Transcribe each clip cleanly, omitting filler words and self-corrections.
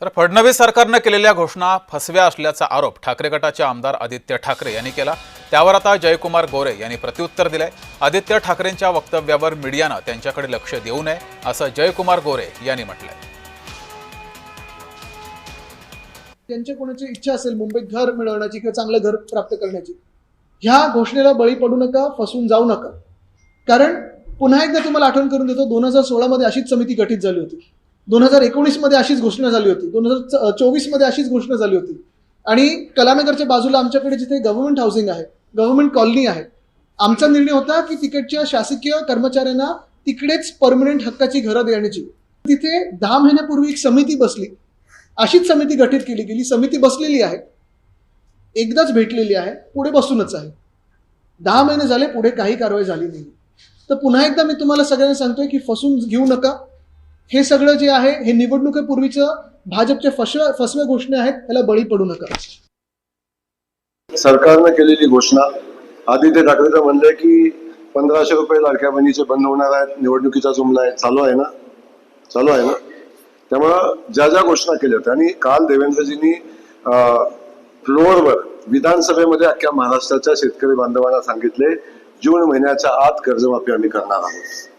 तर फडणवीस सरकारने केलेल्या घोषणा फसव्या असल्याचा आरोप ठाकरे गटाचे आमदार आदित्य ठाकरे यांनी केला। त्यावर आता जयकुमार गोरे यांनी प्रत्युत्तर दिले। आदित्य ठाकरेंच्या वक्तव्यावर मीडियाने त्यांच्याकडे लक्ष देऊ नये असं जयकुमार गोरे यांनी म्हटलंय। त्यांच्या कोणाची इच्छा असेल मुंबईत घर मिळवण्याची किंवा चांगलं घर प्राप्त करण्याची, ह्या घोषणेला बळी पडू नका, फसून जाऊ नका। कारण पुन्हा एकदा तुम्हाला आठवण करून देतो, 2016 मध्ये अशीच समिती गठीत झाली होती, 2019 मध्ये अशीच घोषणा झाली होती, 2024 मध्ये अशीच घोषणा झाली होती। आणि कलानगरच्या बाजूला आमच्याकडे जिथे गव्हर्नमेंट हाऊसिंग आहे, गव्हर्नमेंट कॉलनी आहे, आमचा निर्णय होता की तिकडच्या शासकीय कर्मचाऱ्यांना तिकडेच परमनंट हक्काची घरं देण्याची। तिथे 10 महिन्यापूर्वी एक समिती बसली, अशीच समिती गठीत केली गेली, समिती बसलेली आहे, एकदाच भेटलेली आहे, पुढे बसूनच आहे। 10 महिने झाले, पुढे काही कारवाई झाली नाही। तर पुन्हा एकदा मी तुम्हाला सगळ्यांना सांगतोय की फसून घेऊ नका। हे सगळं जे आहे हे निवडणुकीपूर्वीचं भाजपच्या फसव्या घोषणा आहेत, त्याला बळी पडू नका। सरकारने केलेली घोषणा, आदित्य ठाकरे तर म्हणले की 1500 रुपये लाडक्या बहिणीचे बंद होणार आहेत, निवडणुकीचा जुमला आहे, चालू आहे ना। त्यामुळं ज्या ज्या घोषणा केल्या होत्या, आणि काल देवेंद्रजींनी फ्लोअरवर विधानसभेमध्ये अख्ख्या महाराष्ट्राच्या शेतकरी बांधवांना सांगितले, जून महिन्याच्या आत कर्जमाफी आम्ही करणार आहोत।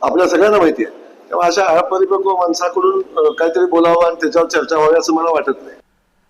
आपल्या सगळ्यांना माहिती आहे। तेव्हा अशा अपरिपक्व माणसाकडून काहीतरी बोलावं आणि त्याच्यावर चर्चा व्हावी असं मला वाटत नाही।